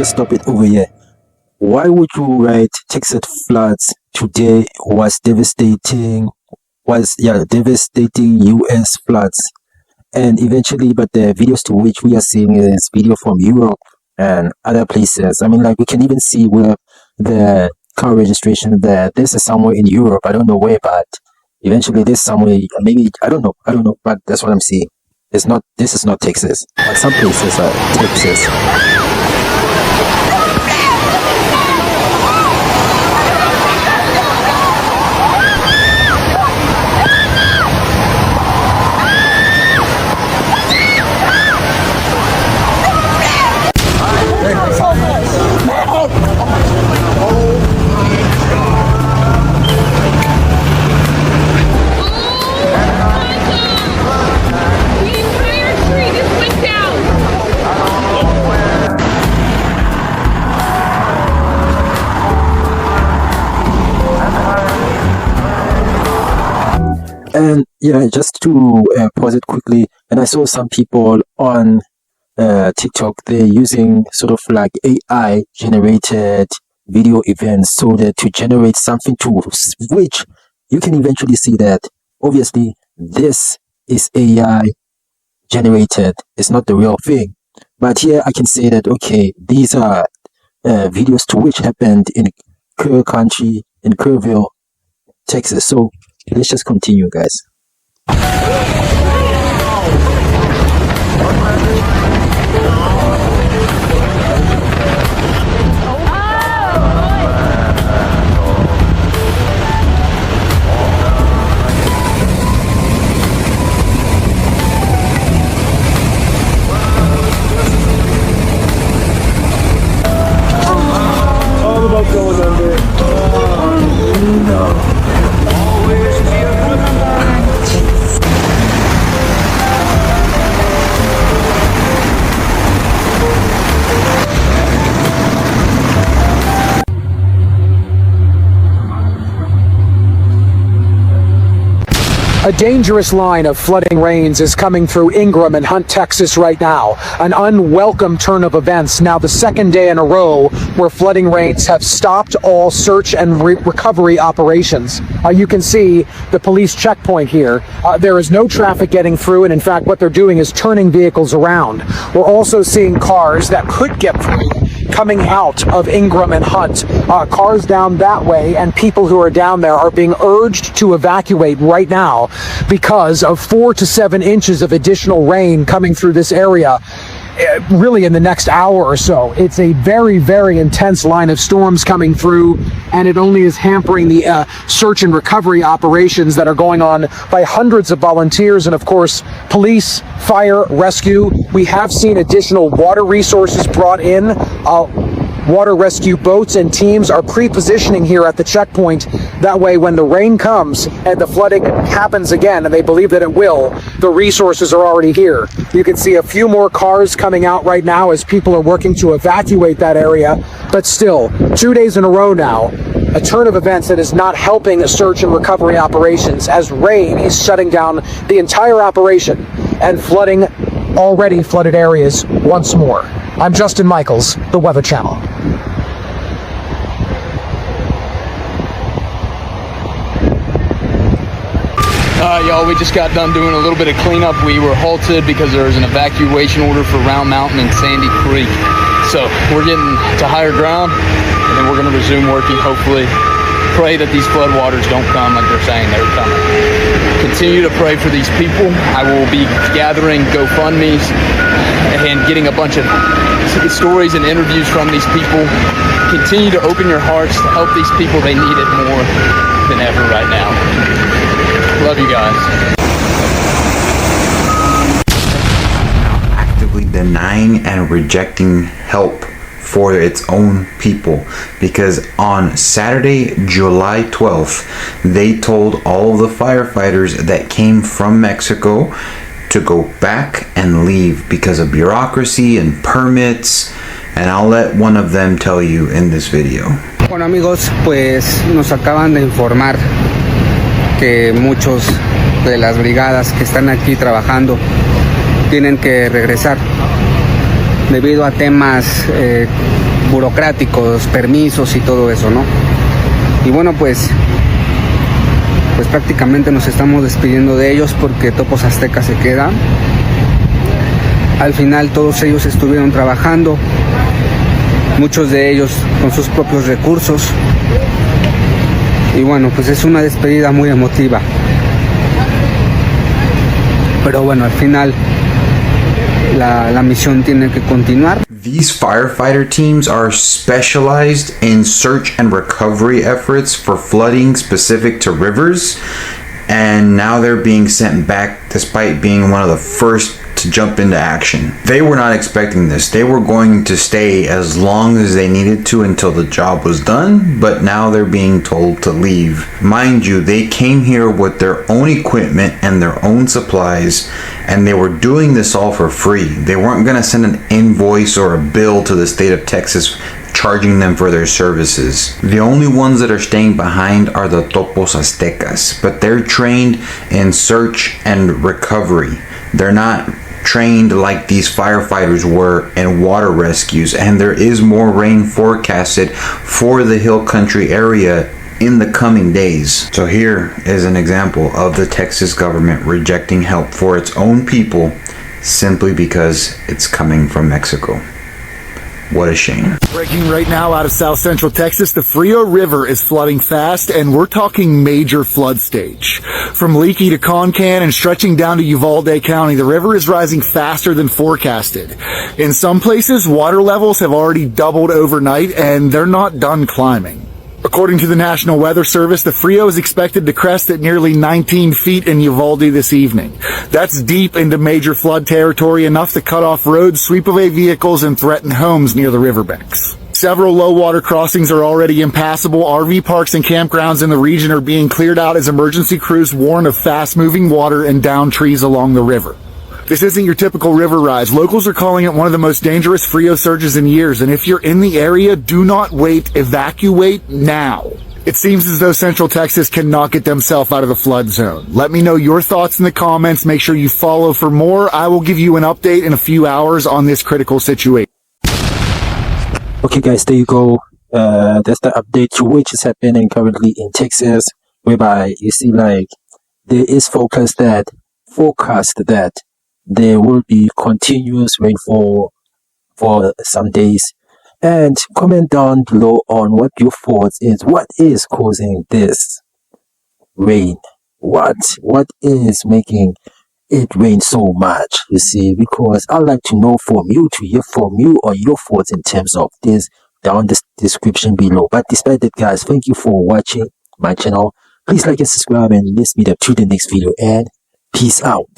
just stop it over here. Why would you write Texas floods today was devastating US floods, and eventually, but the videos to which we are seeing is video from Europe and other places. I mean, like, we can even see where the car registration there. This is somewhere in Europe. I don't know where, but eventually this somewhere, maybe, I don't know, but that's what I'm seeing. This is not Texas, but some places are Texas. And yeah, just to pause it quickly, and I saw some people on TikTok, they're using sort of like AI generated video events so that to generate something to which you can eventually see that obviously this is AI generated. It's not the real thing. But here I can say that, okay, these are videos to which happened in Kerr County, in Kerrville, Texas. So let's just continue, guys. All about going under. No. A dangerous line of flooding rains is coming through Ingram and Hunt, Texas right now. An unwelcome turn of events, now the second day in a row where flooding rains have stopped all search and recovery operations. You can see the police checkpoint here. There is no traffic getting through, and in fact what they're doing is turning vehicles around. We're also seeing cars that could get through coming out of Ingram and Hunt. Cars down that way, and people who are down there are being urged to evacuate right now because of 4 to 7 inches of additional rain coming through this area really in the next hour or so. It's a very, very intense line of storms coming through, and it only is hampering the search and recovery operations that are going on by hundreds of volunteers and, of course, police, fire, rescue. We have seen additional water resources brought in. Water rescue boats and teams are pre-positioning here at the checkpoint. That way, when the rain comes and the flooding happens again, and they believe that it will, the resources are already here. You can see a few more cars coming out right now as people are working to evacuate that area. But still, 2 days in a row now, a turn of events that is not helping search and recovery operations as rain is shutting down the entire operation and flooding already flooded areas once more. I'm Justin Michaels, the Weather Channel. Y'all, we just got done doing a little bit of cleanup. We were halted because there was an evacuation order for Round Mountain and Sandy Creek. So we're getting to higher ground, and then we're going to resume working, hopefully. Pray that these floodwaters don't come like they're saying they're coming. Continue to pray for these people. I will be gathering GoFundMes and getting a bunch of stories and interviews from these people. Continue to open your hearts to help these people. They need it more than ever right now. Love you guys. Actively denying and rejecting help for its own people, because on Saturday, July 12th, they told all of the firefighters that came from Mexico to go back and leave because of bureaucracy and permits, and I'll let one of them tell you in this video. Bueno amigos, pues nos acaban de informar que muchos de las brigadas que están aquí trabajando tienen que regresar debido a temas burocráticos, permisos y todo eso, ¿no? Y bueno, pues prácticamente nos estamos despidiendo de ellos porque Topos Aztecas se queda. Al final todos ellos estuvieron trabajando, muchos de ellos con sus propios recursos. Y bueno, pues es una despedida muy emotiva. Pero bueno, al final la misión tiene que continuar. These firefighter teams are specialized in search and recovery efforts for flooding specific to rivers, and now they're being sent back despite being one of the first to jump into action. They were not expecting this. They were going to stay as long as they needed to until the job was done, but now they're being told to leave. Mind you, they came here with their own equipment and their own supplies, and they were doing this all for free. They weren't going to send an invoice or a bill to the state of Texas charging them for their services. The only ones that are staying behind are the Topos Aztecas, but they're trained in search and recovery. They're not trained like these firefighters were in water rescues, and there is more rain forecasted for the hill country area in the coming days. So here is an example of the Texas government rejecting help for its own people simply because it's coming from Mexico. What a shame. Breaking right now out of South Central Texas, the Frio River is flooding fast, and we're talking major flood stage. From Leakey to Concan and stretching down to Uvalde County, the river is rising faster than forecasted. In some places, water levels have already doubled overnight, and they're not done climbing. According to the National Weather Service, the Frio is expected to crest at nearly 19 feet in Uvalde this evening. That's deep into major flood territory, enough to cut off roads, sweep away vehicles, and threaten homes near the riverbanks. Several low water crossings are already impassable. RV parks and campgrounds in the region are being cleared out as emergency crews warn of fast-moving water and downed trees along the river. This isn't your typical river rise. Locals are calling it one of the most dangerous Frio surges in years, and if you're in the area, do not wait. Evacuate now. It seems as though Central Texas cannot get themselves out of the flood zone. Let me know your thoughts in the comments. Make sure you follow for more. I will give you an update in a few hours on this critical situation. Okay, guys, there you go. That's the update to which is happening currently in Texas, whereby you see like there is forecast that there will be continuous rainfall for some days. And comment down below on what your thoughts is. What is causing this rain? What is making it rain so much? You see, because I'd like to know from you, to hear from you on your thoughts in terms of this down the description below. But despite that, guys, thank you for watching my channel. Please like and subscribe, and let's meet up to the next video, and peace out.